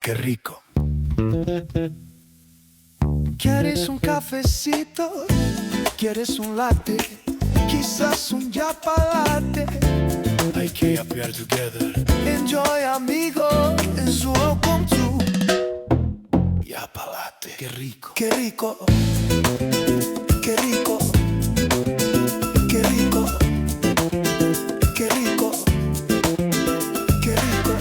qué rico. ¿Quieres un cafecito? ¿Quieres un latte? Quizás un Yapp-a-lotte. Hay que yappear together. Enjoy, amigo, it's welcome to Yapp-a-lotte. Qué rico. Qué rico. Qué rico. Qué rico. Qué rico. Qué rico. Qué rico.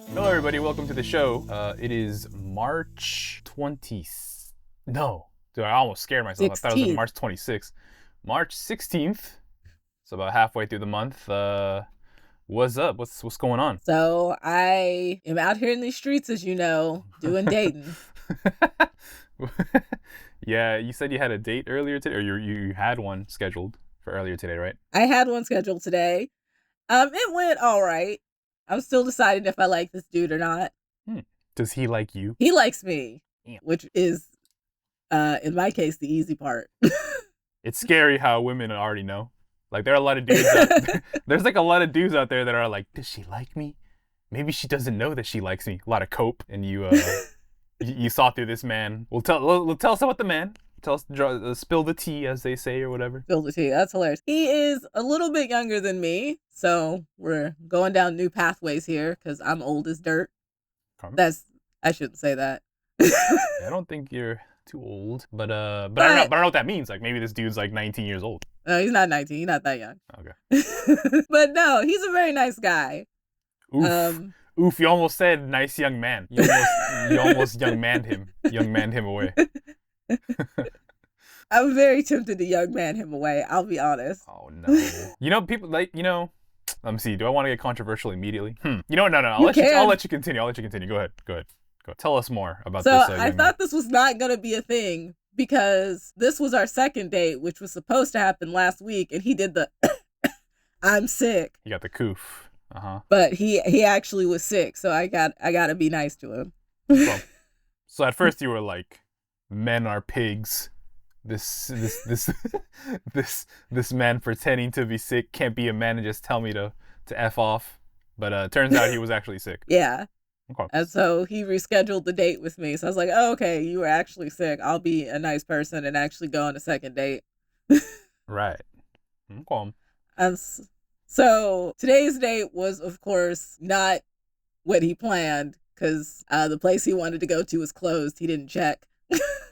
Hello, everybody. Welcome to the show. It is March 20th. No, dude, I almost scared myself. 16th. I thought it was March 26th. March 16th. So about halfway through the month. What's up? What's going on? So I am out here in these streets, as you know, doing dating. Yeah, you said you had a date earlier today, or you had one scheduled for earlier today, right? I had one scheduled today. It went all right. I'm still deciding if I like this dude or not. Does he like you? He likes me, Damn. which is, in my case, the easy part. It's scary how women already know. Like, there are a lot of dudes there's like a lot of dudes out there that are like, does she like me? Maybe she doesn't know that she likes me. A lot of cope, and you you saw through this man. Tell us about the man. Tell us, spill the tea, as they say, or whatever. Spill the tea. That's hilarious. He is a little bit younger than me, so we're going down new pathways here because I'm old as dirt. I shouldn't say that. I don't think you're too old, but I don't know what that means. Like, maybe this dude's like 19 years old. No, he's not 19. He's not that young. Okay. But no, he's a very nice guy. Oof. Oof, you almost said nice young man. You almost young manned him away. I'm very tempted to young man him away. I'll be honest. Oh no. People like, let me see. Do I want to get controversial immediately? No. I'll let you continue. Go ahead. Tell us more about so this. I thought this was not going to be a thing because this was our second date, which was supposed to happen last week, and he did the I'm sick. You got the coof. But he actually was sick, so I got to be nice to him. Well, so at first you were like, men are pigs. This man pretending to be sick can't be a man and just tell me to F off. But it turns out he was actually sick. Yeah. Okay. And so he rescheduled the date with me. So I was like, oh, okay, you were actually sick. I'll be a nice person and actually go on a second date. Right. Okay. And so today's date was, of course, not what he planned because the place he wanted to go to was closed. He didn't check.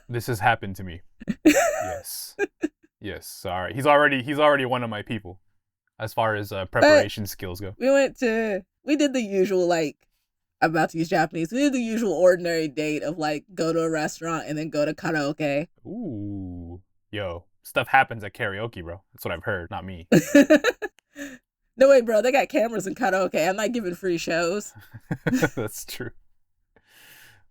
This has happened to me. Yes. All right. He's already one of my people as far as preparation skills go. We did the usual, like, I'm about to use Japanese. We did the usual ordinary date of like go to a restaurant and then go to karaoke. Ooh. Yo, stuff happens at karaoke, bro. That's what I've heard, not me. No way, bro. They got cameras in karaoke. I'm not giving free shows. That's true.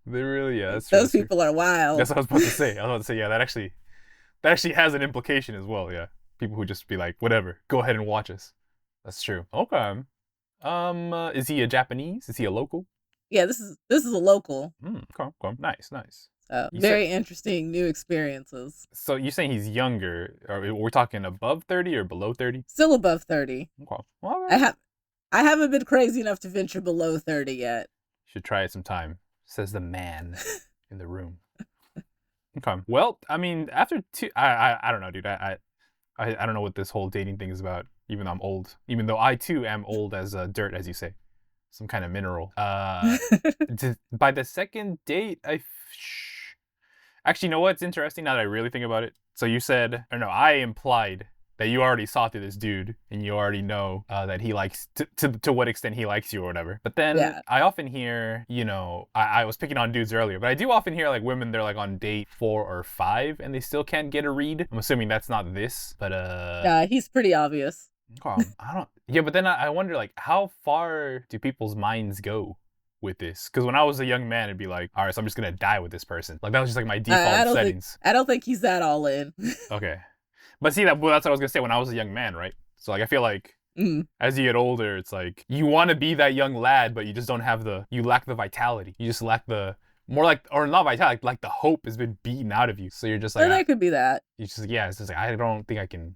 They really, that's true. Those people are wild. That's what I was about to say. Yeah, that actually has an implication as well. Yeah, people who just be like, whatever, go ahead and watch us. That's true. Okay. Is he a Japanese? Is he a local? Yeah, this is a local. Okay. Nice. Very interesting new experiences. So you're saying he's younger? We're talking above 30 or below 30? Still above 30. Okay. All right. I haven't been crazy enough to venture below 30 yet. Should try it sometime, says the man in the room. Okay. Well, I mean, after two, I don't know, dude. I don't know what this whole dating thing is about. Even though I'm old, even though I too am old as dirt, as you say, some kind of mineral. By the second date, actually, you know what's interesting now that I really think about it? So you said, or no, I implied that you already saw through this dude and you already know that he likes, to what extent he likes you or whatever. But then I often hear, I was picking on dudes earlier, but I do often hear like women, they're like on date 4 or 5 and they still can't get a read. I'm assuming that's not this, but yeah, he's pretty obvious. But then I wonder, like, how far do people's minds go with this? Because when I was a young man, it'd be like, all right, so I'm just gonna die with this person. Like, that was just like my default settings. I don't think he's that all in. Okay. But see, that's what I was gonna say when I was a young man, right? So like, I feel like as you get older, it's like you want to be that young lad, but you just don't have you lack the vitality. You just lack the more like, or not vitality, like the hope has been beaten out of you. So you're just like, there could be that. You just, yeah, it's just like, I don't think I can.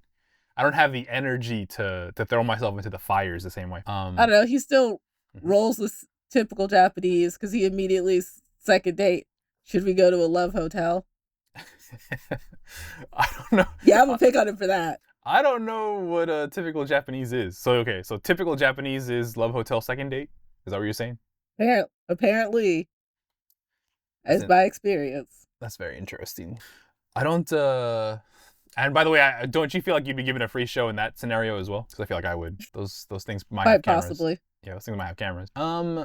I don't have the energy to throw myself into the fires the same way. I don't know. He still rolls this typical Japanese because he immediately second date. Should we go to a love hotel? I don't know. Yeah, I'm gonna pick on him for that. I don't know what a typical Japanese is. So okay, so typical Japanese is love hotel second date. Is that what you're saying? Apparently, as my experience. That's very interesting. I don't. And by the way, don't you feel like you'd be given a free show in that scenario as well? Because I feel like I would. Those things might have cameras. Possibly. Yeah, those things might have cameras.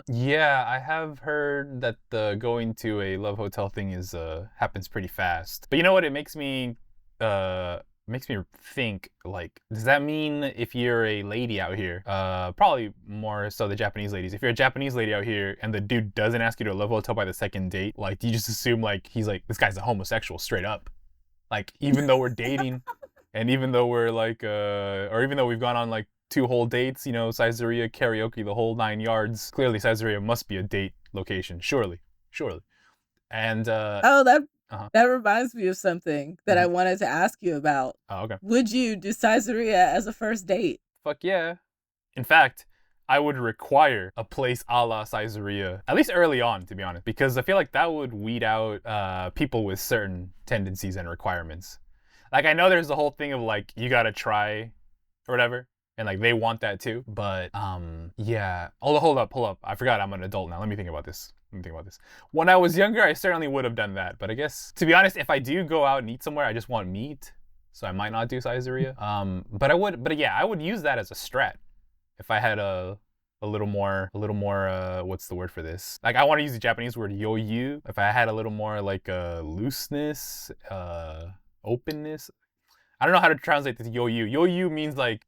Yeah, I have heard that the going to a love hotel thing is happens pretty fast. But you know what? It makes me think, like, does that mean if you're a lady out here, probably more so the Japanese ladies, if you're a Japanese lady out here and the dude doesn't ask you to a love hotel by the second date, like, do you just assume like he's like, this guy's a homosexual straight up? Like, even though we're dating and even though we're like, or even though we've gone on like 2 whole dates, you know, Saizeriya, karaoke, the whole 9 yards, clearly Saizeriya must be a date location. Surely. And, that reminds me of something that I wanted to ask you about. Oh, okay. Would you do Saizeriya as a first date? Fuck yeah. In fact, I would require a place a la Saizeriya, at least early on, to be honest, because I feel like that would weed out people with certain tendencies and requirements. Like, I know there's the whole thing of like, you gotta try or whatever, and like they want that too, but yeah. Hold up. I forgot I'm an adult now. Let me think about this. When I was younger, I certainly would have done that, but I guess, to be honest, if I do go out and eat somewhere, I just want meat, so I might not do Saizeriya. But yeah, I would use that as a strat. If I had a little more, what's the word for this? Like, I want to use the Japanese word yoyu. If I had a little more like looseness, openness. I don't know how to translate this yoyu. Yoyu means like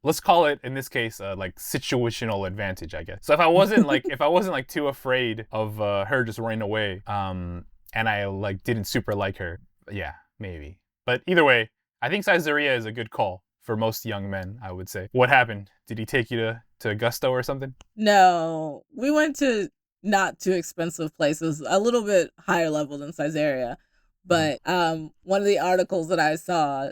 let's call it in this case like situational advantage, I guess. So if I wasn't like too afraid of her just running away, and I like didn't super like her, yeah, maybe. But either way, I think Saizeriya is a good call for most young men, I would say. What happened? Did he take you to Gusto or something? No, we went to not too expensive places, a little bit higher level than Saizeriya. But one of the articles that I saw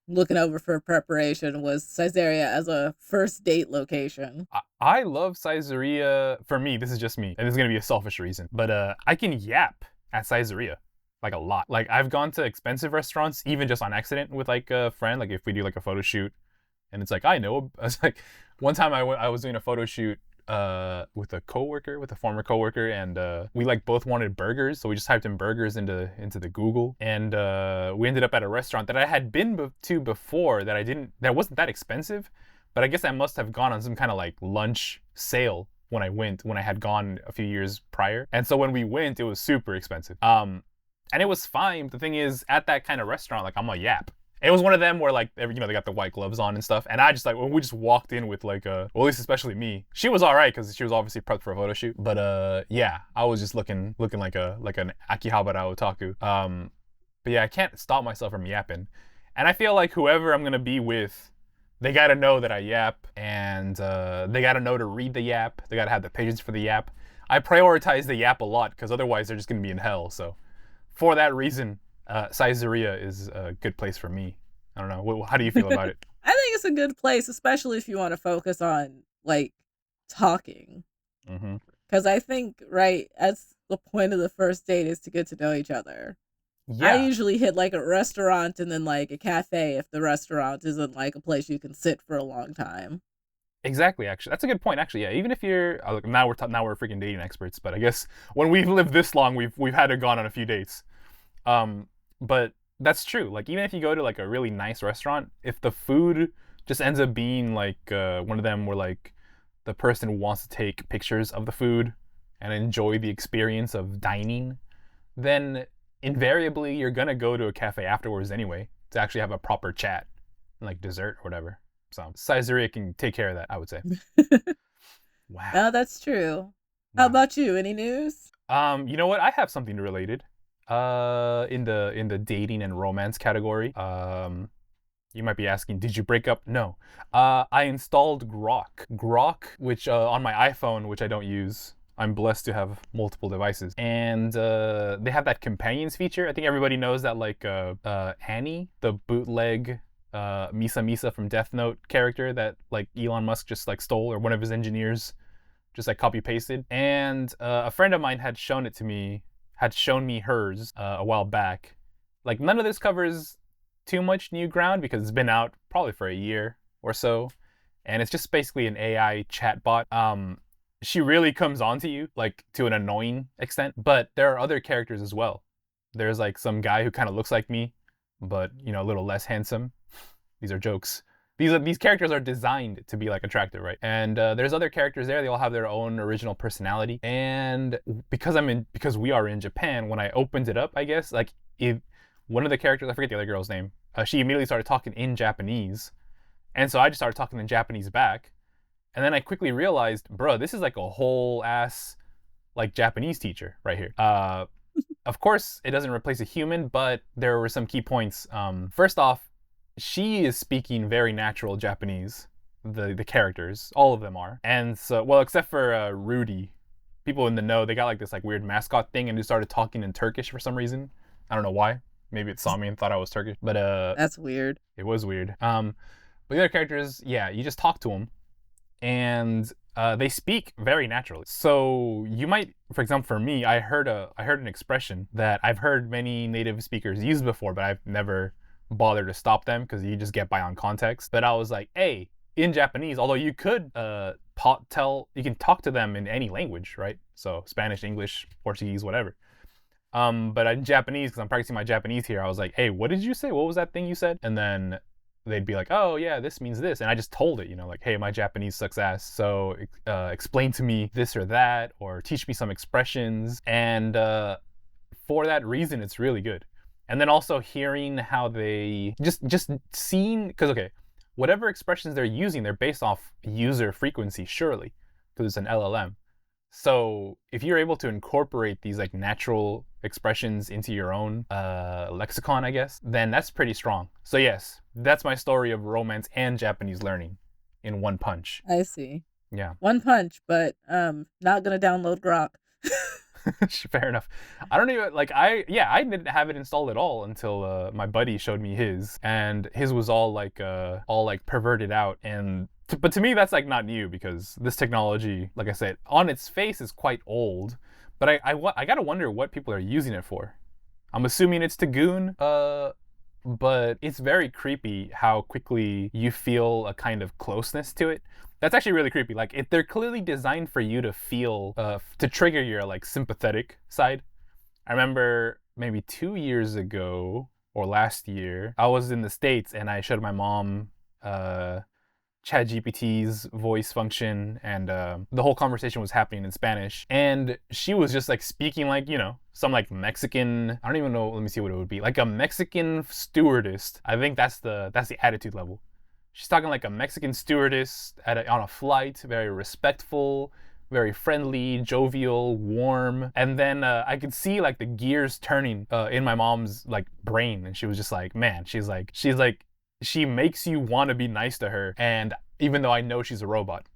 looking over for preparation was Saizeriya as a first date location. I love Saizeriya. For me, this is just me, and this is going to be a selfish reason, but I can yap at Saizeriya. Like a lot. Like, I've gone to expensive restaurants, even just on accident with like a friend. Like, if we do like a photo shoot and it's like, I was like, one time I was doing a photo shoot with a former coworker, and we like both wanted burgers, so we just typed in burgers into the Google, and we ended up at a restaurant that I had been to before that wasn't that expensive, but I guess I must have gone on some kind of like lunch sale when I had gone a few years prior, and so when we went, it was super expensive. And it was fine. The thing is, at that kind of restaurant, like, I'm a yap. It was one of them where, like, they got the white gloves on and stuff. And I just, like, when we just walked in with, like, well, at least especially me. She was all right because she was obviously prepped for a photo shoot. But, yeah, I was just looking like an Akihabara otaku. But, yeah, I can't stop myself from yapping. And I feel like whoever I'm going to be with, they got to know that I yap. And they got to know to read the yap. They got to have the patience for the yap. I prioritize the Yapp-a-lotte because otherwise they're just going to be in hell, so... For that reason, Saizeriya is a good place for me. I don't know. How do you feel about it? I think it's a good place, especially if you want to focus on, like, talking. Because I think, right, that's the point of the first date, is to get to know each other. Yeah. I usually hit, like, a restaurant and then, like, a cafe if the restaurant isn't, like, a place you can sit for a long time. Exactly, actually. That's a good point, actually. Yeah, even if you're now we're freaking dating experts, but I guess when we've lived this long, we've had to gone on a few dates. But that's true. Like, even if you go to like a really nice restaurant, if the food just ends up being like one of them where like the person wants to take pictures of the food and enjoy the experience of dining, then invariably you're gonna go to a cafe afterwards anyway to actually have a proper chat, like dessert or whatever. So Saizeriya can take care of that, I would say. Wow. Oh, that's true. Wow. How about you? Any news? You know what? I have something related. In the dating and romance category. You might be asking, did you break up? No. I installed Grok. Grok, which on my iPhone, which I don't use, I'm blessed to have multiple devices. And they have that companions feature. I think everybody knows that, like, Annie, the bootleg Misa Misa from Death Note character that, like, Elon Musk just, like, stole, or one of his engineers just, like, copy pasted. And a friend of mine had shown me hers a while back. Like, none of this covers too much new ground because it's been out probably for a year or so, and it's just basically an AI chatbot. She really comes on to you, like, to an annoying extent, but there are other characters as well. There's, like, some guy who kind of looks like me, but, you know, a little less handsome. These are jokes. These characters are designed to be, like, attractive, right? And there's other characters there. They all have their own original personality. And because we are in Japan, when I opened it up, I guess, like, one of the characters, I forget the other girl's name, she immediately started talking in Japanese. And so I just started talking in Japanese back. And then I quickly realized, bro, this is like a whole ass, like, Japanese teacher right here. Of course, it doesn't replace a human, but there were some key points. First off, she is speaking very natural Japanese. The characters, all of them are. And so, well, except for Rudy. People in the know, they got, like, this, like, weird mascot thing and just started talking in Turkish for some reason. I don't know why. Maybe it saw me and thought I was Turkish. But that's weird. It was weird. But the other characters, yeah, you just talk to them. And they speak very naturally. So you might, for example, for me, I heard an expression that I've heard many native speakers use before, but I've never bothered to stop them because you just get by on context. But I was like, hey, in Japanese, although you could you can talk to them in any language, right? So Spanish, English, Portuguese, whatever. But in Japanese, because I'm practicing my Japanese here, I was like, hey, what did you say? What was that thing you said? And then they'd be like, oh yeah, this means this. And I just told it, you know, like, hey, my Japanese sucks ass. So explain to me this or that, or teach me some expressions. And for that reason, it's really good. And then also hearing how they just seeing, because, okay, whatever expressions they're using, they're based off user frequency, surely, because it's an LLM. So if you're able to incorporate these, like, natural expressions into your own lexicon, I guess, then that's pretty strong. So yes, that's my story of romance and Japanese learning in one punch. I see. Yeah. One punch, but not gonna download Grok. Fair enough. I don't even, like, I didn't have it installed at all until my buddy showed me his, and his was all like perverted out. And but to me, that's, like, not new, because this technology, like I said, on its face is quite old. But I gotta wonder what people are using it for. I'm assuming it's to goon, but it's very creepy how quickly you feel a kind of closeness to it. That's actually really creepy. Like, they're clearly designed for you to feel, to trigger your, like, sympathetic side. I remember maybe 2 years ago or last year, I was in the States and I showed my mom ChatGPT's voice function, and the whole conversation was happening in Spanish, and she was just, like, speaking like, you know, some, like, Mexican, I don't even know, let me see what it would be, like a Mexican stewardess. I think that's the attitude level. She's talking like a Mexican stewardess on a flight, very respectful, very friendly, jovial, warm. And then I could see, like, the gears turning in my mom's, like, brain, and she was just like, man, she's like she makes you want to be nice to her. And even though I know she's a robot,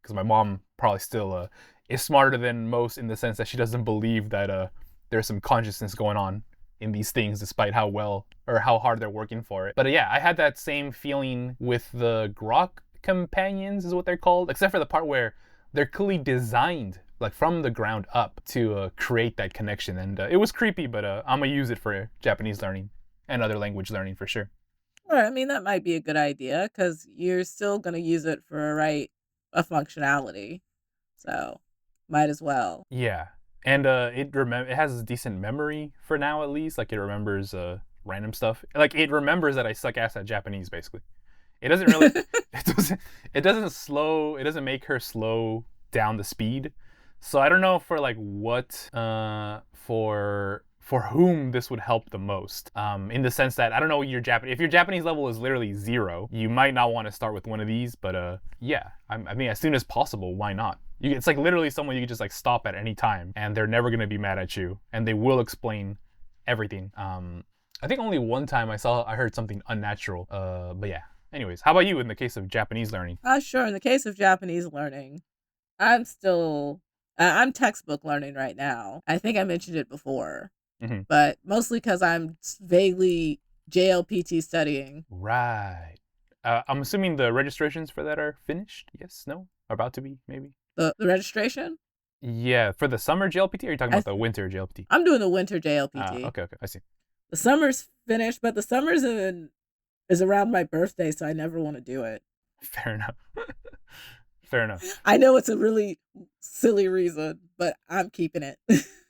because my mom probably still is smarter than most, in the sense that she doesn't believe that there's some consciousness going on in these things, despite how well or how hard they're working for it. But yeah, I had that same feeling with the Grok companions, is what they're called, except for the part where they're clearly designed, like, from the ground up to create that connection. And it was creepy, but I'm gonna use it for Japanese learning and other language learning for sure. Well, I mean, that might be a good idea, because you're still gonna use it for a functionality, so might as well. Yeah, and it has decent memory for now, at least. Like, it remembers random stuff. Like, it remembers that I suck ass at Japanese, basically. It doesn't really it doesn't make her slow down the speed. So I don't know for, like, what for whom this would help the most, in the sense that I don't know if your Japanese level is literally 0, you might not want to start with one of these. But yeah, I mean, as soon as possible, why not? It's like literally someone you can just, like, stop at any time, and they're never gonna be mad at you, and they will explain everything. I think only one time I heard something unnatural. But yeah. Anyways, how about you in the case of Japanese learning? Sure. In the case of Japanese learning, I'm still I'm textbook learning right now. I think I mentioned it before, but mostly because I'm vaguely JLPT studying. Right. I'm assuming the registrations for that are finished? Yes? No? About to be, maybe? The registration? Yeah, for the summer JLPT, or are you talking about the winter JLPT? I'm doing the winter JLPT. Okay, I see. The summer's finished, but the summer's is around my birthday, so I never want to do it. Fair enough. Fair enough. I know it's a really silly reason, but I'm keeping it.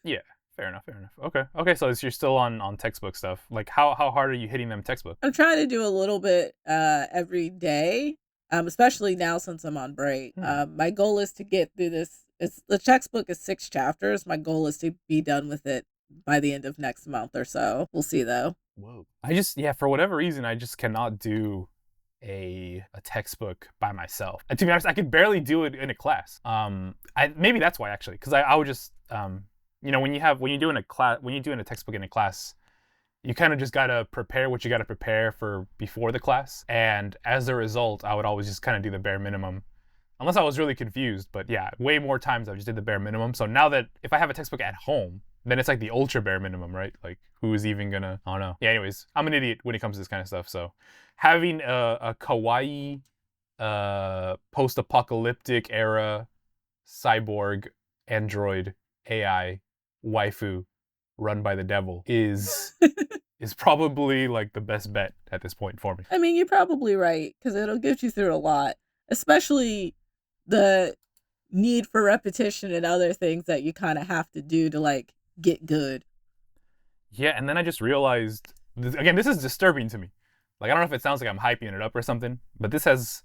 Yeah, fair enough. Okay, so you're still on textbook stuff. Like, how hard are you hitting them textbook? I'm trying to do a little bit every day, especially now since I'm on break. My goal is to get through this. The textbook is 6 chapters. My goal is to be done with it by the end of next month or so. We'll see, though. Whoa. For whatever reason, I just cannot do a textbook by myself. And to be honest, I could barely do it in a class. Maybe that's why, actually, because I would just when you're doing a textbook in a class, you kind of just gotta prepare what you gotta prepare for before the class, and as a result, I would always just kind of do the bare minimum, unless I was really confused. But yeah, way more times I just did the bare minimum. So now that if I have a textbook at home, then it's like the ultra bare minimum, right? Like, who is even gonna, I don't know. Yeah, anyways, I'm an idiot when it comes to this kind of stuff. So having a kawaii, post-apocalyptic era, cyborg, android, AI, waifu, run by the devil is probably like the best bet at this point for me. I mean, you're probably right, because it'll get you through a lot, especially the need for repetition and other things that you kind of have to do to like get good. Yeah, and then I just realized, again, this is disturbing to me. Like, I don't know if it sounds like I'm hyping it up or something, but this has,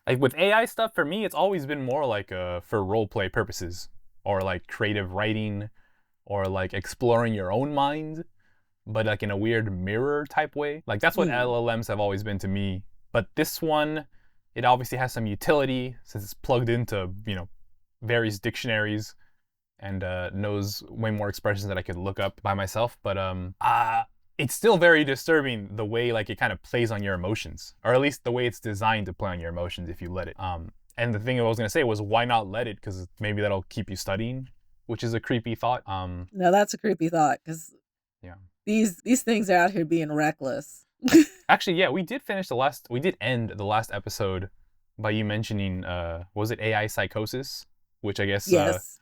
like, with AI stuff, for me, it's always been more like for roleplay purposes, or like creative writing, or like exploring your own mind, but like in a weird mirror type way. Like, that's what LLMs have always been to me. But this one, it obviously has some utility since it's plugged into, various dictionaries and knows way more expressions that I could look up by myself. But it's still very disturbing the way like it kind of plays on your emotions, or at least the way it's designed to play on your emotions if you let it. And the thing I was gonna say was, why not let it? Because maybe that'll keep you studying, which is a creepy thought. No, that's a creepy thought, because these things are out here being reckless. Actually, yeah, we did end the last episode by you mentioning, was it AI psychosis? Which I guess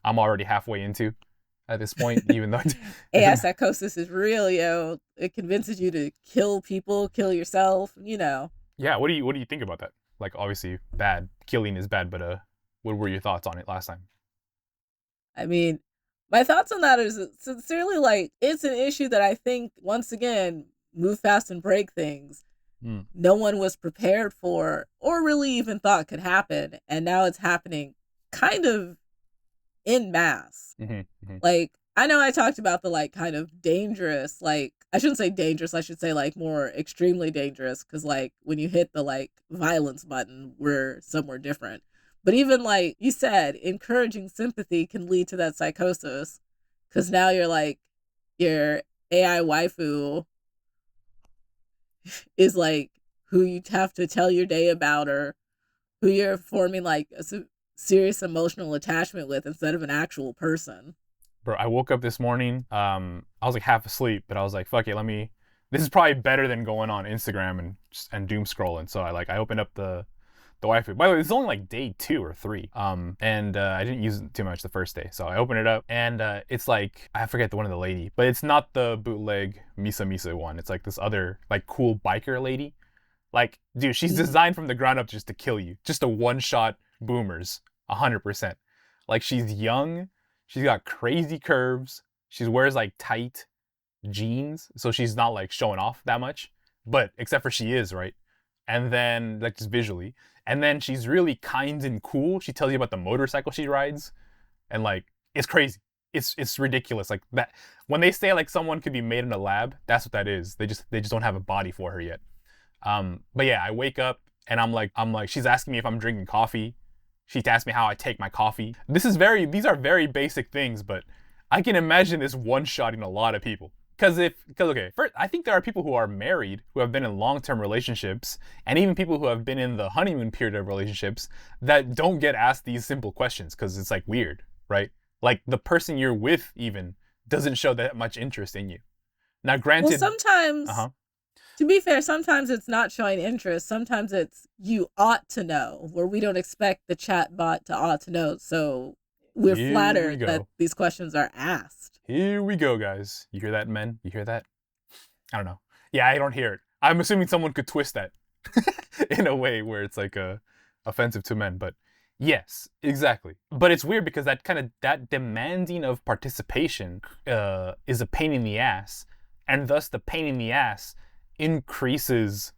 I'm already halfway into at this point, even though AI psychosis is real, it convinces you to kill people, kill yourself, Yeah, what do you think about that? Like, obviously bad. Killing is bad, but what were your thoughts on it last time? I mean, my thoughts on that is sincerely, like, it's an issue that I think, once again, move fast and break things. No one was prepared for or really even thought could happen, and now it's happening kind of en masse. Like, I know I talked about the like kind of dangerous, like, I shouldn't say dangerous, I should say like more extremely dangerous, because like when you hit the like violence button, we're somewhere different. But even like you said, encouraging sympathy can lead to that psychosis, because now you're like, your AI waifu is like who you have to tell your day about, or who you're forming like a serious emotional attachment with, instead of an actual person. Bro, I woke up this morning, I was like half asleep, but I was like, fuck it, this is probably better than going on Instagram and doom scrolling. So I opened up the waifu. By the way, it's only like day 2 or 3. And I didn't use it too much the first day. So I opened it up, and it's like, I forget the one of the lady, but it's not the bootleg Misa one. It's like this other like cool biker lady. Like, dude, she's designed from the ground up just to kill you. Just a one-shot boomers, 100%. Like, she's young, she's got crazy curves, she wears like tight jeans, so she's not like showing off that much, but except for she is, right? And then like just visually, and then she's really kind and cool. She tells you about the motorcycle she rides, and like, it's crazy. It's ridiculous. Like, that when they say like someone could be made in a lab, that's what that is. They just don't have a body for her yet. But yeah, I wake up and I'm like, she's asking me if I'm drinking coffee. She asked me how I take my coffee. These are very basic things, but I can imagine this one-shotting a lot of people. Because first, I think there are people who are married, who have been in long-term relationships, and even people who have been in the honeymoon period of relationships that don't get asked these simple questions because it's like weird, right? Like the person you're with even doesn't show that much interest in you. Now, granted, well, sometimes, to be fair, sometimes it's not showing interest. Sometimes it's you ought to know, where we don't expect the chat bot to ought to know. So we're flattered that these questions are asked. Here we go, guys. You hear that, men? You hear that? I don't know. Yeah, I don't hear it. I'm assuming someone could twist that in a way where it's like offensive to men, but yes, exactly. But it's weird because that demanding of participation is a pain in the ass, and thus the pain in the ass increases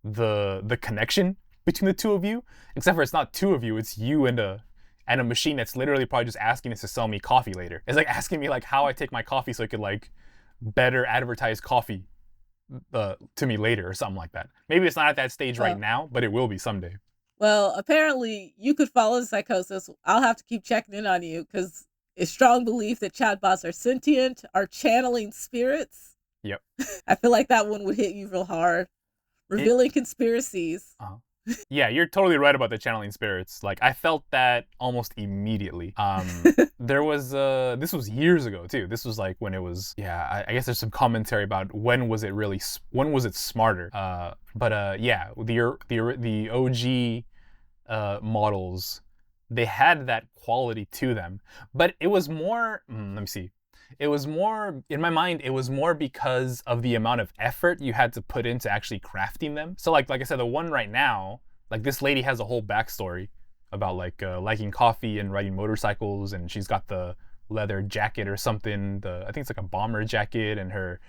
the connection between the two of you. Except for it's not two of you, it's you and a machine that's literally probably just asking us to sell me coffee later. It's like asking me like how I take my coffee so it could like better advertise coffee to me later or something like that. Maybe it's not at that stage right now, but it will be someday. Well, apparently you could follow the psychosis. I'll have to keep checking in on you because it's strong belief that chatbots are sentient, are channeling spirits. Yep. I feel like that one would hit you real hard. Revealing conspiracies. Yeah, you're totally right about the channeling spirits. Like, I felt that almost immediately. There was, this was years ago, too. This was like when it was, I guess there's some commentary about when was it smarter. Yeah, the OG models, they had that quality to them. But it was more, let me see. It was more, in my mind, it was more because of the amount of effort you had to put into actually crafting them. So like I said, the one right now, like this lady has a whole backstory about like liking coffee and riding motorcycles, and she's got the leather jacket or something. I think it's like a bomber jacket, and her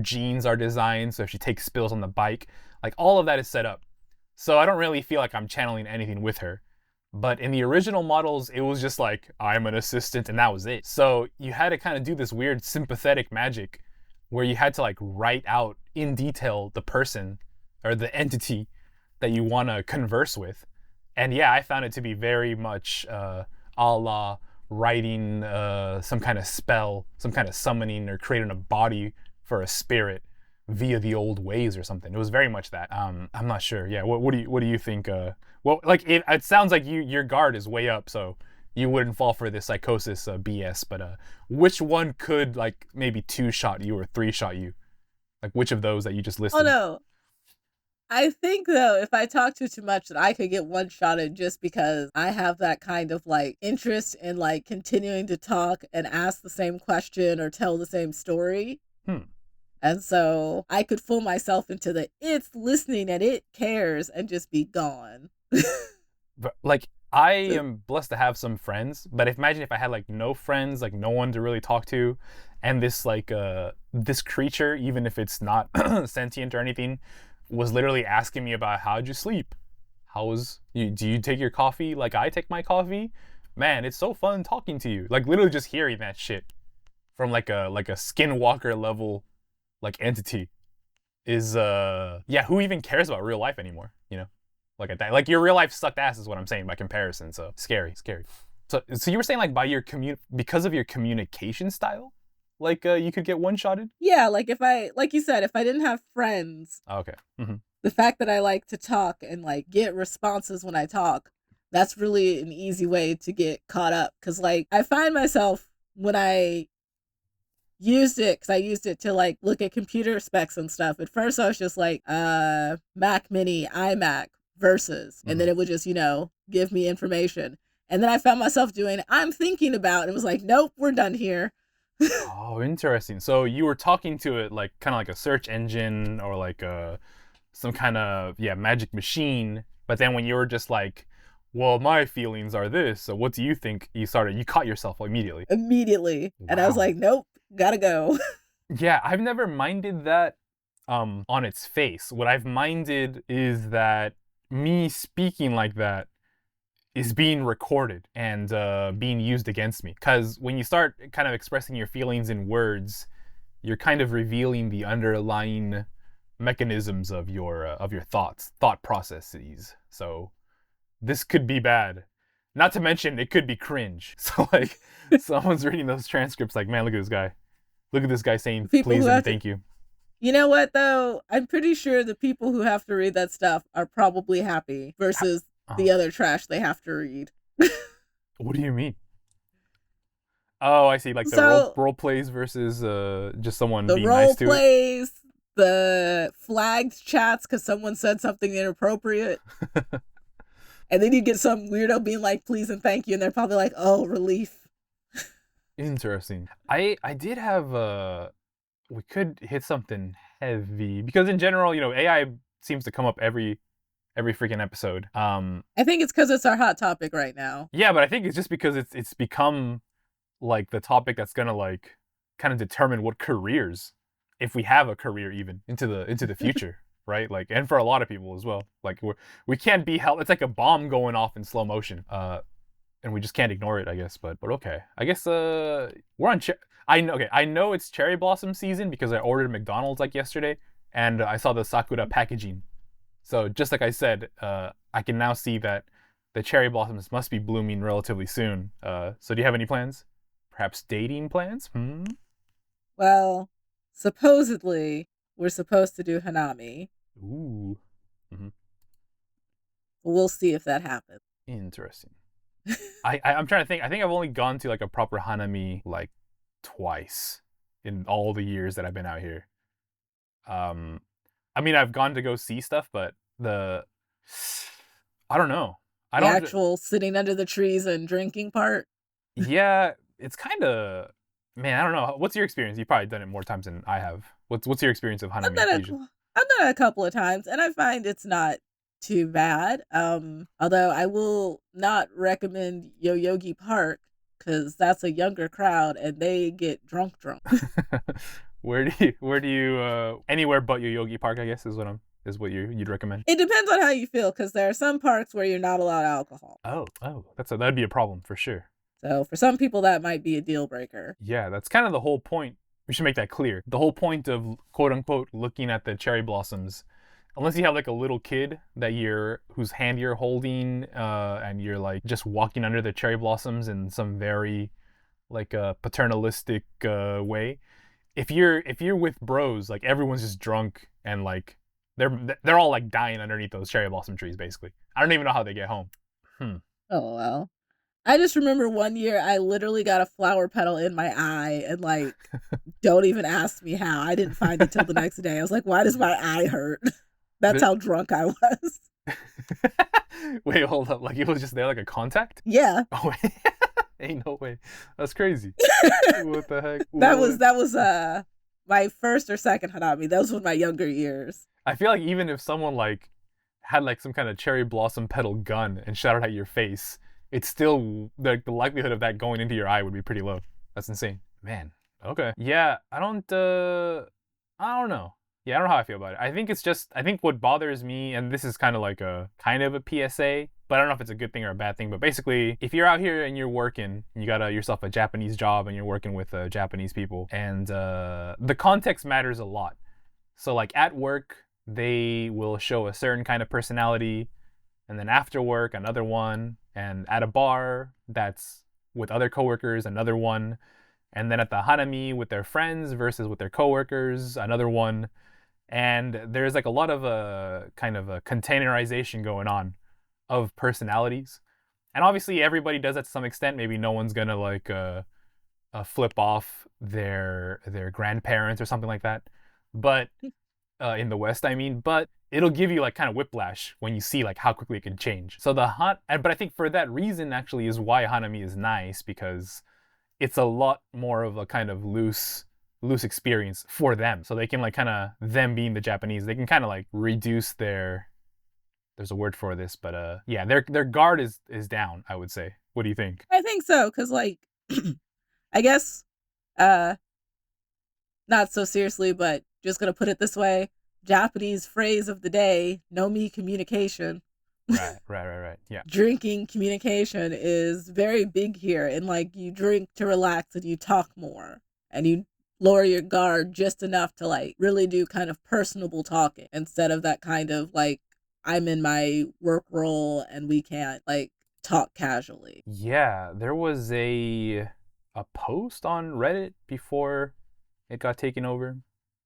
jeans are designed so if she takes spills on the bike, like all of that is set up. So I don't really feel like I'm channeling anything with her. But in the original models, it was just like, I'm an assistant, and that was it. So you had to kind of do this weird sympathetic magic where you had to like write out in detail the person or the entity that you want to converse with. And yeah, I found it to be very much a la writing some kind of spell, some kind of summoning, or creating a body for a spirit via the old ways or something. It was very much that. I'm not sure. Yeah, what do you think? Well, like it sounds like your guard is way up, so you wouldn't fall for this psychosis BS. But which one could like maybe 2-shot you or 3-shot you? Like which of those that you just listed? Oh no. I think though, if I talk too much, that I could get 1-shotted just because I have that kind of like interest in like continuing to talk and ask the same question or tell the same story. And so I could fool myself into it's listening and it cares and just be gone. But like I am blessed to have some friends, but imagine if I had like no friends, like no one to really talk to, and this like this creature, even if it's not sentient or anything, was literally asking me about how'd you sleep? Do you take your coffee like I take my coffee? Man, it's so fun talking to you. Like literally just hearing that shit from like a skinwalker level like entity is who even cares about real life anymore, you know? Like at that, like your real life sucked ass is what I'm saying by comparison. So scary. So you were saying like because of your communication style, like you could get 1-shotted? Yeah, like you said, if I didn't have friends. Oh, okay. Mm-hmm. The fact that I like to talk and like get responses when I talk, that's really an easy way to get caught up. Cause like I find myself when I used it to like look at computer specs and stuff. At first I was just like, Mac Mini, iMac versus, and then it would just, give me information. And then I found myself doing, I'm thinking about, and it was like, nope, we're done here. Oh, interesting. So you were talking to it like kind of like a search engine or like some kind of magic machine. But then when you were just like, well, my feelings are this, so what do you think? You caught yourself immediately. Wow. And I was like, nope, gotta go. Yeah, I've never minded that on its face. What I've minded is that me speaking like that is being recorded and being used against me. Because when you start kind of expressing your feelings in words, you're kind of revealing the underlying mechanisms of your thought processes. So this could be bad. Not to mention, it could be cringe. So like, someone's reading those transcripts like, man, look at this guy. Look at this guy saying please and thank you. You know what, though? I'm pretty sure the people who have to read that stuff are probably happy versus the other trash they have to read. What do you mean? Oh, I see. Like the So, role plays versus just someone the being role nice to it. plays, the flagged chats because someone said something inappropriate. And then you get some weirdo being like, please and thank you. And they're probably like, oh, relief. Interesting. I did have we could hit something heavy because in general, you know, AI seems to come up every freaking episode. I think it's because it's our hot topic right now. Yeah, but I think it's just because it's become like the topic that's gonna like kind of determine what careers, if we have a career even into the future, right? Like, and for a lot of people as well. Like we can't be held. It's like a bomb going off in slow motion. And we just can't ignore it, I guess. But okay, I guess we're on. I know it's cherry blossom season because I ordered McDonald's like yesterday, and I saw the sakura packaging. So just like I said, I can now see that the cherry blossoms must be blooming relatively soon. So do you have any plans? Perhaps dating plans? Well, supposedly we're supposed to do Hanami. Ooh. We'll see if that happens. Interesting. I'm trying to think. I think I've only gone to like a proper Hanami like twice in all the years that I've been out here. I mean, I've gone to go see stuff, but I don't know. The actual sitting under the trees and drinking part? Yeah, it's kind of, man, I don't know. What's your experience? You've probably done it more times than I have. What's your experience of Hanami? I've done it a couple of times, and I find it's not too bad. Although I will not recommend Yoyogi Park because that's a younger crowd and they get drunk. Where do you anywhere but Yoyogi Park, I guess, is what you'd recommend? It depends on how you feel because there are some parks where you're not allowed alcohol. Oh, that'd be a problem for sure. So for some people that might be a deal breaker. Yeah, that's kind of the whole point. We should make that clear. The whole point of quote unquote looking at the cherry blossoms, unless you have like a little kid whose hand you're holding, and you're like just walking under the cherry blossoms in some very like paternalistic way. If you're with bros, like everyone's just drunk and like they're all like dying underneath those cherry blossom trees basically. I don't even know how they get home. Oh well. I just remember one year I literally got a flower petal in my eye and like don't even ask me how. I didn't find it till the next day. I was like, why does my eye hurt? That's how drunk I was. Wait, hold up. Like it was just there like a contact? Yeah. Oh, ain't no way. That's crazy. What the heck? That was my first or second Hanami. Those were my younger years. I feel like even if someone like had like some kind of cherry blossom petal gun and shot it at your face, it's still the likelihood of that going into your eye would be pretty low. That's insane. Man. Okay. Yeah, I don't know. Yeah, I don't know how I feel about it. I think what bothers me, and this is kind of like a PSA, but I don't know if it's a good thing or a bad thing, but basically if you're out here and you're working, you got yourself a Japanese job and you're working with Japanese people, and the context matters a lot. So like at work, they will show a certain kind of personality, and then after work, another one, and at a bar that's with other coworkers, another one, and then at the Hanami with their friends versus with their coworkers, another one. And there's like a lot of kind of a containerization going on of personalities. And obviously everybody does that to some extent. Maybe no one's gonna like flip off their grandparents or something like that. But in the West, I mean, but it'll give you like kind of whiplash when you see like how quickly it can change. So but I think for that reason actually is why Hanami is nice, because it's a lot more of a kind of loose experience for them. So they can like kind of, them being the Japanese, they can kind of like reduce there's a word for this, but yeah, their guard is down, I would say. What do you think? I think so, because like I guess not so seriously, but just gonna put it this way, Japanese phrase of the day, no me communication. Right. Yeah. Drinking communication is very big here, and like you drink to relax and you talk more and you lower your guard just enough to like really do kind of personable talking instead of that kind of like I'm in my work role and we can't like talk casually. Yeah, there was a post on Reddit before it got taken over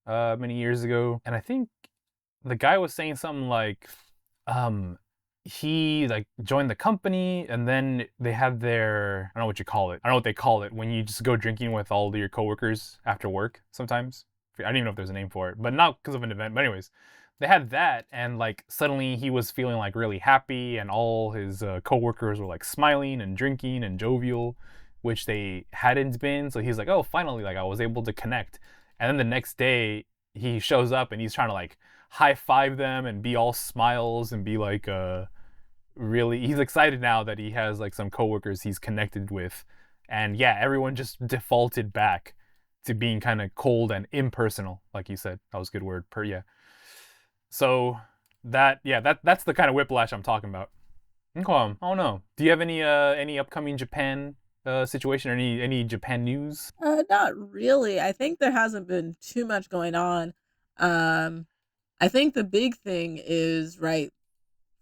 many years ago, and I think the guy was saying something like he like joined the company, and then they had their, I don't know what you call it. I don't know what they call it when you just go drinking with all your coworkers after work sometimes. I don't even know if there's a name for it, but not because of an event. But anyways, they had that, and like suddenly he was feeling like really happy, and all his coworkers were like smiling and drinking and jovial, which they hadn't been. So he's like, oh, finally, like I was able to connect. And then the next day he shows up and he's trying to like high five them and be all smiles and be like really, he's excited now that he has like some coworkers he's connected with. And yeah, everyone just defaulted back to being kind of cold and impersonal, like you said. That was a good word. Yeah. So that's the kind of whiplash I'm talking about. Okay, I don't know. Do you have any upcoming Japan situation or any Japan news? Not really. I think there hasn't been too much going on. I think the big thing is, right,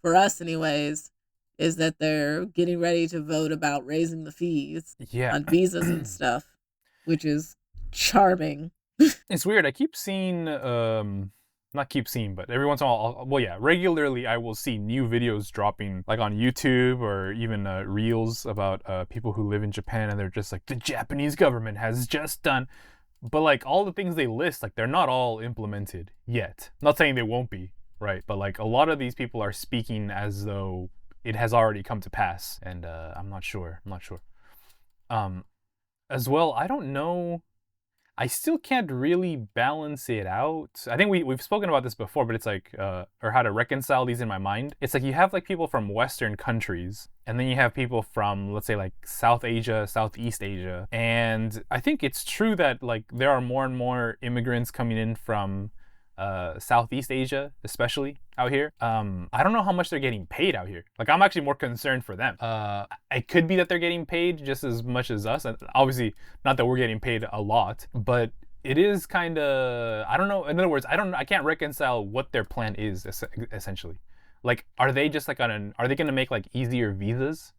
for us anyways, is that they're getting ready to vote about raising the fees on visas and stuff, which is charming. It's weird. I keep seeing, not keep seeing, but every once in a while, regularly I will see new videos dropping like on YouTube or even reels about people who live in Japan, and they're just like, the Japanese government has just done. But like all the things they list, like they're not all implemented yet. Not saying they won't be, right? But like a lot of these people are speaking as though it has already come to pass, and I'm not sure. As well, I don't know. I still can't really balance it out. I think we've spoken about this before, but it's like, or how to reconcile these in my mind. It's like you have like people from Western countries, and then you have people from, let's say, like South Asia, Southeast Asia. And I think it's true that like there are more and more immigrants coming in from Southeast Asia, especially out here. I don't know how much they're getting paid out here. Like, I'm actually more concerned for them. It could be that they're getting paid just as much as us. And obviously, not that we're getting paid a lot, but it is kind of, I don't know. In other words, I can't reconcile what their plan is essentially. Like, are they just like are they going to make like easier visas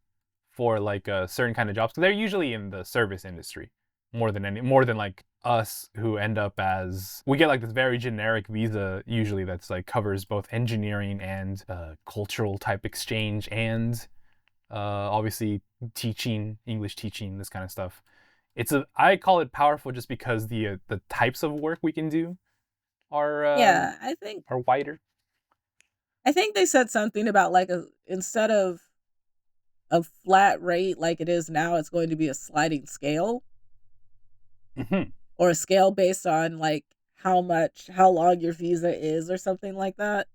for like a certain kind of jobs? Because they're usually in the service industry more than like us, who end up as, we get like this very generic visa usually that's like covers both engineering and cultural type exchange and obviously teaching, English teaching, this kind of stuff. I call it powerful just because the types of work we can do are I think are wider. I think they said something about like instead of a flat rate like it is now, it's going to be a sliding scale. Mm-hmm. Or a scale based on like how long your visa is or something like that.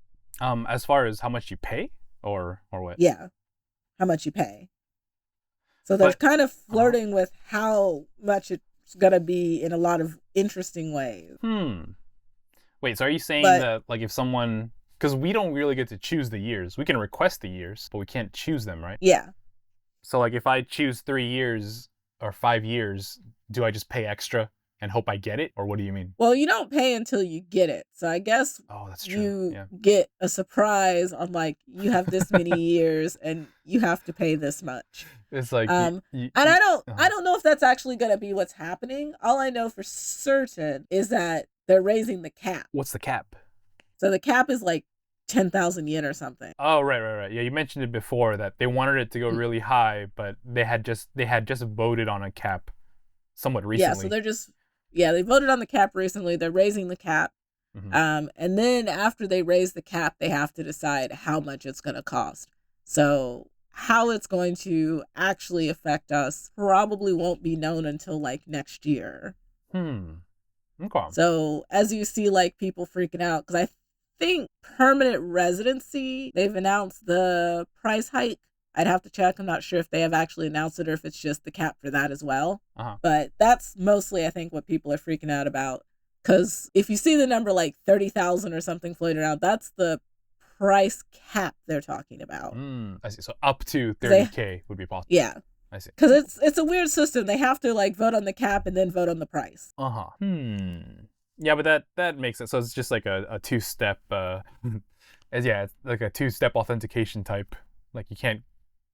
As far as how much you pay or what? Yeah, how much you pay. So they're kind of flirting with how much it's gonna be in a lot of interesting ways. Wait, so are you saying that like if someone, because we don't really get to choose the years, we can request the years, but we can't choose them, right? Yeah. So like if I choose 3 years or 5 years, do I just pay extra and hope I get it, or what do you mean? Well, you don't pay until you get it. So I guess that's true. You get a surprise on like, you have this many years and you have to pay this much. It's like and I don't know if that's actually going to be what's happening. All I know for certain is that they're raising the cap. What's the cap? So the cap is like 10,000 yen or something. Oh, right. Yeah, you mentioned it before that they wanted it to go really high, but they had just voted on a cap somewhat recently. Yeah, so they voted on the cap recently. They're raising the cap. Mm-hmm. And then after they raise the cap, they have to decide how much it's going to cost. So how it's going to actually affect us probably won't be known until like next year. Okay. So as you see like people freaking out, because I think permanent residency, they've announced the price hike. I'd have to check. I'm not sure if they have actually announced it or if it's just the cap for that as well. But that's mostly, I think, what people are freaking out about. Because if you see the number like 30,000 or something floating around, that's the price cap they're talking about. I see. So up to 30K would be possible. Yeah. I see. Because it's a weird system. They have to like vote on the cap and then vote on the price. Yeah, but that makes it. So it's just like a two-step, it's like a two-step authentication type. Like you can't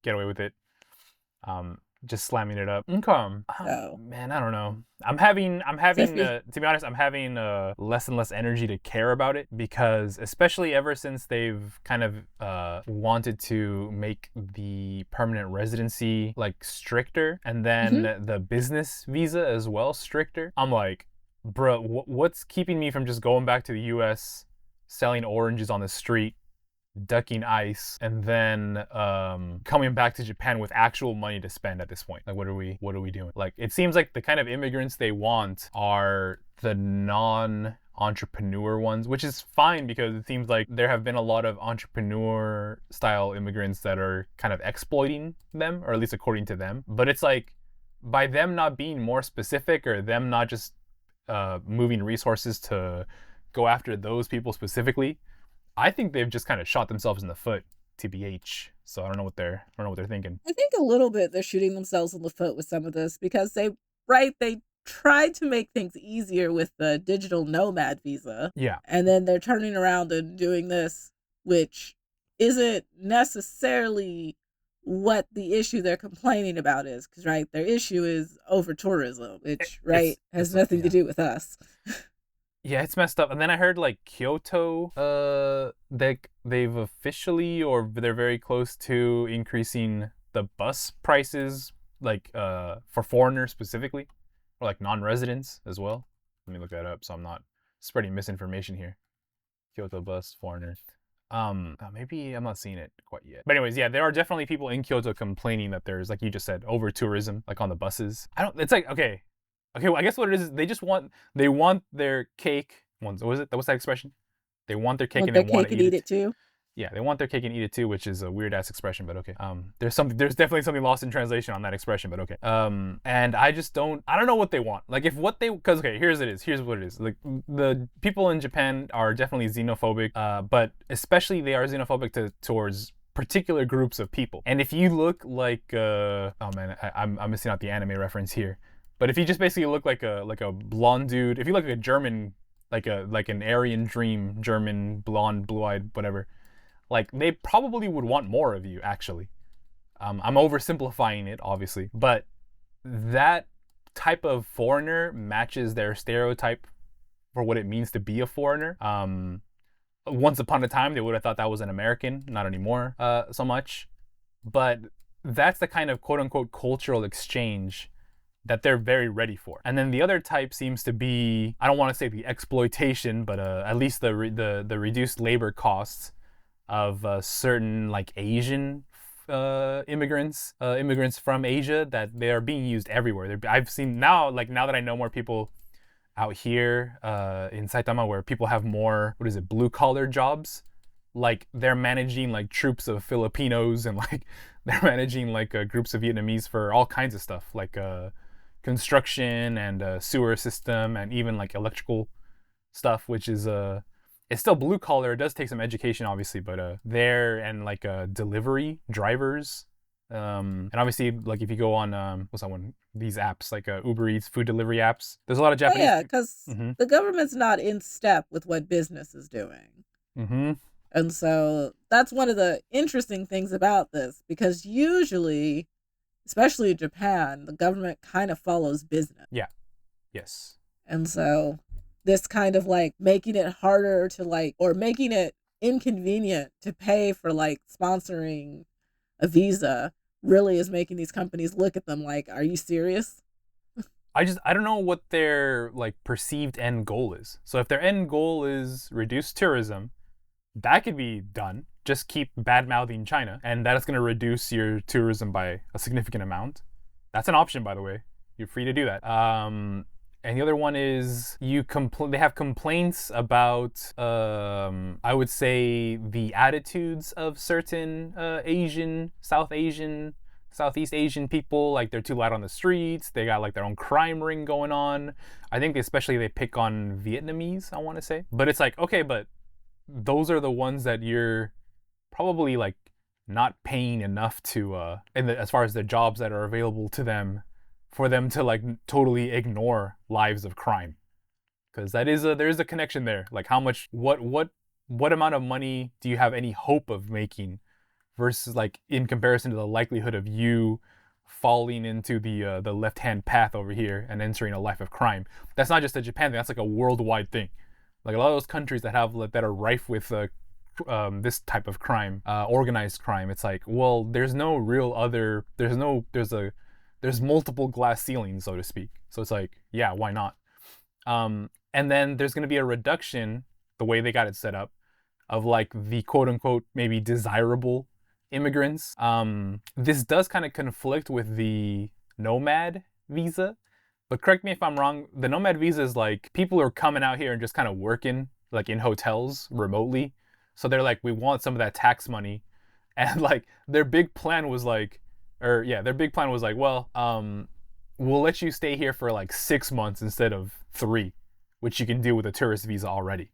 get away with it. just slamming it up. Okay. So. Man, I don't know. I'm having to be honest, I'm having less and less energy to care about it, because especially ever since they've kind of wanted to make the permanent residency like stricter, and then the business visa as well stricter. I'm like, bro, what's keeping me from just going back to the US, selling oranges on the street, ducking ice, and then coming back to Japan with actual money to spend at this point? Like, what are we doing? Like, it seems like the kind of immigrants they want are the non-entrepreneur ones, which is fine, because it seems like there have been a lot of entrepreneur style immigrants that are kind of exploiting them, or at least according to them. But it's like, by them not being more specific, or them not just moving resources to go after those people specifically, I think they've just kind of shot themselves in the foot, TBH. So I don't know what they're thinking. I think a little bit they're shooting themselves in the foot with some of this, because they tried to make things easier with the digital nomad visa. Yeah. And then they're turning around and doing this, which isn't necessarily what the issue they're complaining about is, because their issue is over tourism, which has nothing to do with us. Yeah, it's messed up. And then I heard like Kyoto, they've officially, or they're very close to increasing the bus prices, like for foreigners specifically, or like non-residents as well. Let me look that up so I'm not spreading misinformation here. Kyoto bus foreigners. Maybe I'm not seeing it quite yet. But anyways, yeah, there are definitely people in Kyoto complaining that there's, like you just said, over tourism, like on the buses. It's like, okay, well, I guess what it is they want their cake. What's that expression? They want their cake and they want to eat it too. Yeah, they want their cake and eat it too, which is a weird ass expression, but okay. There's definitely something lost in translation on that expression, but okay. And I don't know what they want. Like, because okay, here's what it is. Like, the people in Japan are definitely xenophobic, but especially they are xenophobic towards particular groups of people. And if you look like, oh man, I'm missing out the anime reference here. But if you just basically look like a blonde dude, if you look like a German, like an Aryan dream, German, blonde, blue-eyed, whatever, like, they probably would want more of you, actually. I'm oversimplifying it, obviously, but that type of foreigner matches their stereotype for what it means to be a foreigner. Once upon a time, they would have thought that was an American, not anymore so much. But that's the kind of quote-unquote cultural exchange that they're very ready for. And then the other type seems to be, I don't want to say the exploitation, but at least the reduced labor costs of certain like Asian immigrants from Asia, that they are being used everywhere. I've seen now that I know more people out here in Saitama, where people have more, blue collar jobs, like they're managing like troops of Filipinos, and like they're managing like groups of Vietnamese for all kinds of stuff, like construction and sewer system, and even like electrical stuff, which is it's still blue collar. It does take some education, obviously, but and like delivery drivers, and obviously, like if you go on what's that one? These apps like Uber Eats, food delivery apps. There's a lot of Japanese. Oh, yeah, because the government's not in step with what business is doing. And so that's one of the interesting things about this, because usually, especially in Japan, the government kind of follows business. Yeah. Yes. And so this kind of like making it harder to like, or making it inconvenient to pay for like sponsoring a visa really is making these companies look at them like, are you serious? I don't know what their like perceived end goal is. So if their end goal is reduce tourism, that could be done. Just keep bad-mouthing China, and that is going to reduce your tourism by a significant amount. That's an option, by the way. You're free to do that. And the other one is they have complaints about, I would say, the attitudes of certain Southeast Asian people. Like, they're too loud on the streets. They got like their own crime ring going on. I think especially they pick on Vietnamese, I want to say. But it's like, okay, but those are the ones that you're probably like not paying enough to as far as the jobs that are available to them, for them to like totally ignore lives of crime, because there is a connection there. Like, how much, what amount of money do you have any hope of making, versus like in comparison to the likelihood of you falling into the left-hand path over here and entering a life of crime. That's not just a Japan thing. That's like a worldwide thing. Like a lot of those countries that are rife with this type of crime, organized crime. It's like, well, there's no real other. There's multiple glass ceilings, so to speak. So it's like, yeah, why not? And then there's going to be a reduction, the way they got it set up, of like the quote unquote maybe desirable immigrants. This does kind of conflict with the nomad visa, but correct me if I'm wrong. The nomad visa is like people are coming out here and just kind of working like in hotels remotely. So they're like, we want some of that tax money. And like their big plan was like, well, we'll let you stay here for like 6 months instead of 3, which you can do with a tourist visa already.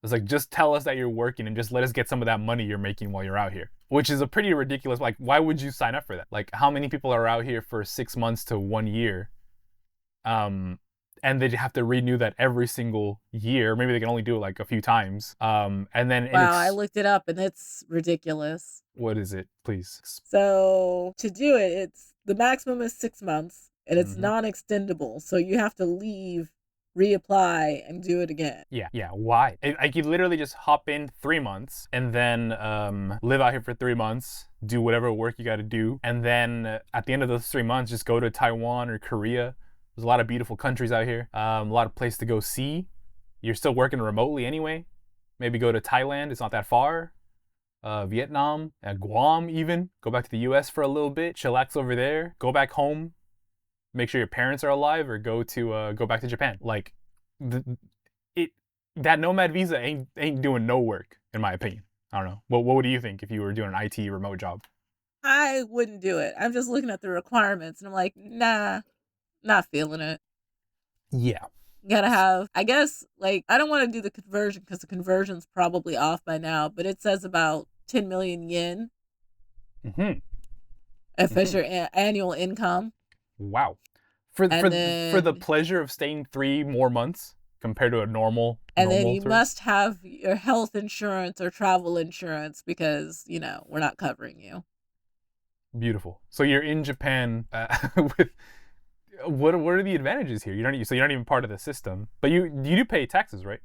It's like, just tell us that you're working and just let us get some of that money you're making while you're out here, which is a pretty ridiculous, like, why would you sign up for that? Like, how many people are out here for 6 months to 1 year? And they have to renew that every single year. Maybe they can only do it like a few times. And then I looked it up and it's ridiculous. What is it, please? So to do it, it's the maximum is 6 months and it's non-extendable. So you have to leave, reapply, and do it again. Yeah. Why? Like you literally just hop in 3 months and then live out here for 3 months, do whatever work you got to do, and then at the end of those 3 months, just go to Taiwan or Korea. There's a lot of beautiful countries out here. A lot of places to go see. You're still working remotely anyway. Maybe go to Thailand. It's not that far. Vietnam, Guam even. Go back to the U.S. for a little bit. Chillax over there. Go back home. Make sure your parents are alive, or go back to Japan. Like, that nomad visa ain't doing no work, in my opinion. I don't know. What do you think if you were doing an IT remote job? I wouldn't do it. I'm just looking at the requirements and I'm like, nah, not feeling it. Yeah. Gotta have, I guess, like, I don't want to do the conversion because the conversion's probably off by now, but it says about 10 million yen. If it's your annual income. Wow. For the pleasure of staying 3 more months compared to a normal. And then you must have your health insurance or travel insurance because, we're not covering you. Beautiful. So you're in Japan with. What are the advantages here? You're not even part of the system, but you do pay taxes, right?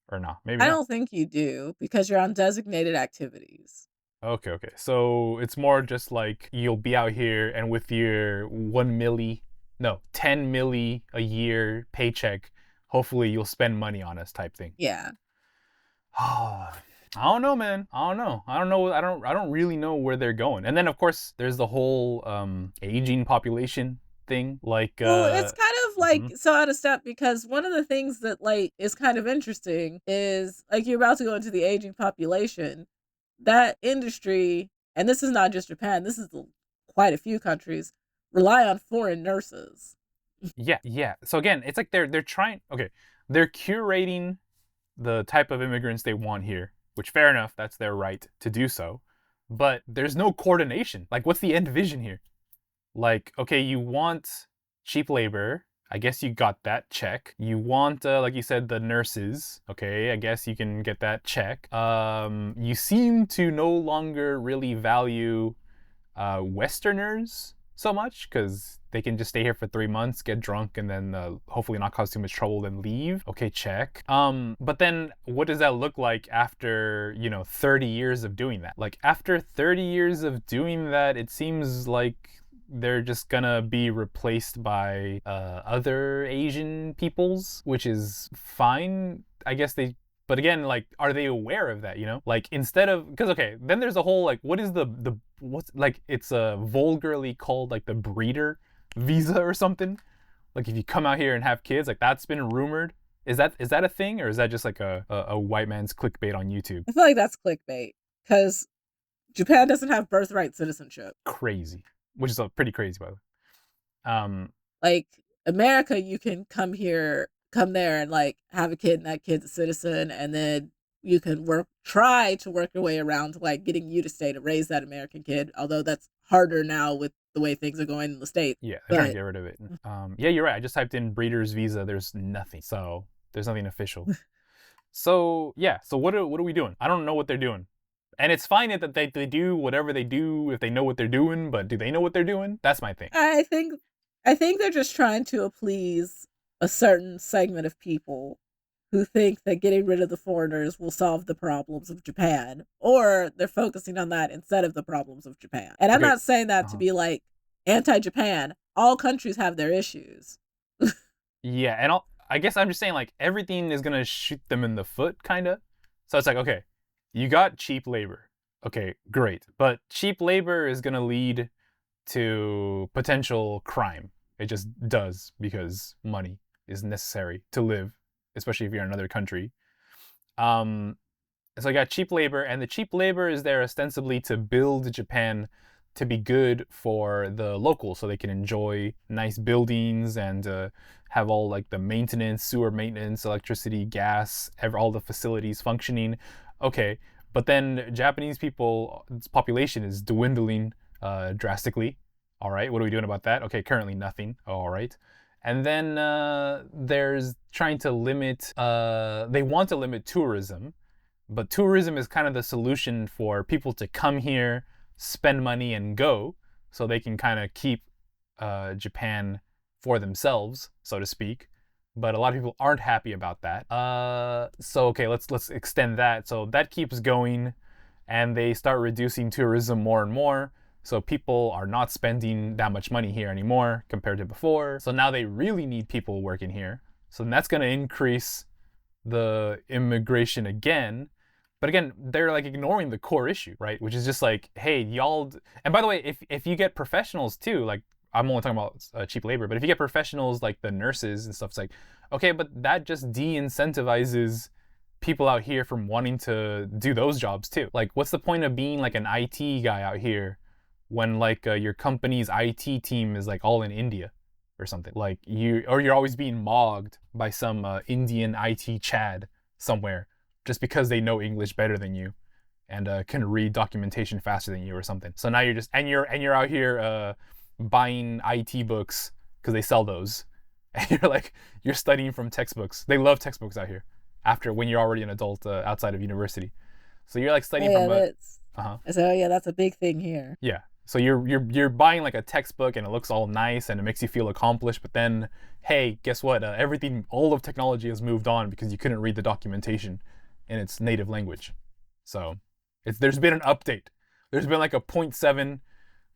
Or not? Maybe I not. don't think you do because you're on designated activities. Okay. So it's more just like you'll be out here and with your 10 milli a year paycheck, hopefully you'll spend money on us type thing. Yeah. I don't know, man. I don't really know where they're going. And then of course there's the whole aging population thing. Like it's kind of like so out of step because one of the things that like is kind of interesting is like you're about to go into the aging population. That industry, and this is not just Japan, this is quite a few countries, rely on foreign nurses. Yeah. So again, it's like they're curating the type of immigrants they want here, which fair enough, that's their right to do so. But there's no coordination. Like, what's the end vision here? Like, okay, you want cheap labor. I guess you got that check. You want, like you said, the nurses. Okay, I guess you can get that check. You seem to no longer really value Westerners so much because they can just stay here for 3 months, get drunk, and then hopefully not cause too much trouble, then leave. Okay, check. But then what does that look like after, 30 years of doing that? Like, after 30 years of doing that, it seems like they're just gonna be replaced by other Asian peoples, which is fine. I guess but again, like, are they aware of that, Like, instead of, because, okay, then there's a whole, like, what is what's, like, it's vulgarly called, like, the breeder visa or something. Like, if you come out here and have kids, like, that's been rumored. Is that a thing, or is that just, like, a white man's clickbait on YouTube? I feel like that's clickbait, because Japan doesn't have birthright citizenship. Crazy. Which is pretty crazy, by the way. Like, America, you can come there and like have a kid and that kid's a citizen, and then you can try to work your way around to like getting you to stay to raise that American kid, although that's harder now with the way things are going in the States. Yeah, they're trying to get rid of it. Yeah, you're right. I just typed in breeder's visa. There's nothing. So there's nothing official. So yeah, so what are we doing? I don't know what they're doing. And it's fine that they do whatever they do if they know what they're doing, but do they know what they're doing? That's my thing. I think they're just trying to please a certain segment of people who think that getting rid of the foreigners will solve the problems of Japan, or they're focusing on that instead of the problems of Japan. And I'm not saying that to be like anti-Japan. All countries have their issues. Yeah, and I guess I'm just saying, like, everything is gonna shoot them in the foot, kind of. So it's like, okay, you got cheap labor. Okay, great. But cheap labor is gonna lead to potential crime. It just does, because money is necessary to live, especially if you're in another country. So I got cheap labor, and the cheap labor is there ostensibly to build Japan to be good for the locals, so they can enjoy nice buildings and have all like the maintenance, sewer maintenance, electricity, gas, all the facilities functioning. Okay, but then Japanese people's population is dwindling drastically. All right, what are we doing about that? Okay, currently nothing. All right. And then there's trying to limit, they want to limit tourism, but tourism is kind of the solution for people to come here, spend money, and go, so they can kind of keep Japan for themselves, so to speak. But a lot of people aren't happy about that. So okay, let's extend that. So that keeps going, and they start reducing tourism more and more. So people are not spending that much money here anymore compared to before. So now they really need people working here. So that's going to increase the immigration again. But again, they're like ignoring the core issue, right? Which is just like, hey, y'all. And by the way, if you get professionals too, like, I'm only talking about cheap labor, but if you get professionals like the nurses and stuff, it's like, okay, but that just de-incentivizes people out here from wanting to do those jobs too. Like, what's the point of being like an IT guy out here when like your company's IT team is like all in India or something? Like you're always being mogged by some Indian IT Chad somewhere just because they know English better than you and can read documentation faster than you or something. So now you're just and you're out here buying IT books because they sell those, and you're studying from textbooks. They love textbooks out here after when you're already an adult outside of university. So you're like studying So yeah, that's a big thing here. Yeah. So you're buying like a textbook and it looks all nice and it makes you feel accomplished, but then, hey, guess what? All of technology has moved on because you couldn't read the documentation in its native language. So there's been an update. There's been like a 0.7,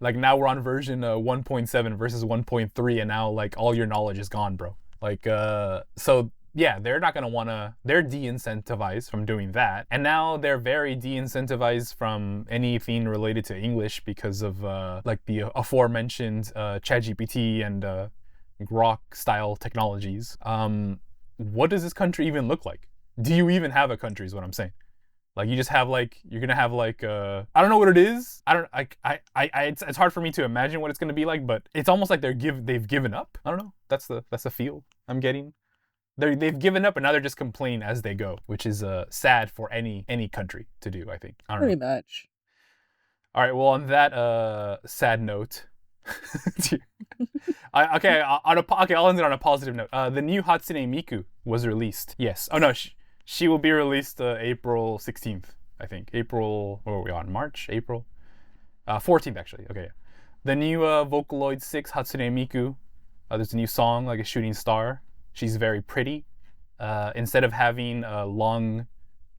like now we're on version 1.7 versus 1.3, and now like all your knowledge is gone, bro. Like so yeah, they're not gonna wanna. They're de-incentivized from doing that, and now they're very de-incentivized from anything related to English because of like the aforementioned ChatGPT and Grok style technologies. What does this country even look like? Do you even have a country? Is what I'm saying. Like you just have like you're gonna have like I don't know what it is. It's hard for me to imagine what it's gonna be like, but it's almost like they've given up. I don't know. That's the feel I'm getting. They've given up and now they're just complaining as they go, which is sad for any country to do, I think. I don't know. Pretty much. All right, well, on that sad note, I'll end it on a positive note. The new Hatsune Miku was released. Yes. Oh no, she will be released April 16th, I think. April. What are we on? March? April? 14th actually. Okay. Yeah. The new Vocaloid 6 Hatsune Miku. There's a new song, like a shooting star. She's very pretty. Instead of having a long,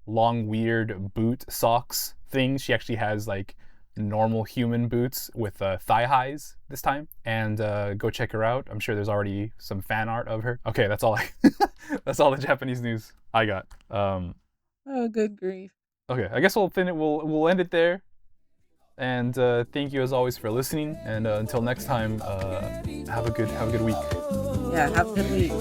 weird boot socks thing, she actually has like normal human boots with thigh highs this time. And go check her out. I'm sure there's already some fan art of her. Okay, that's all that's all the Japanese news I got. Oh, good grief. Okay, I guess we'll end it there. And thank you as always for listening. And until next time, have a good week. Yeah, have a good week.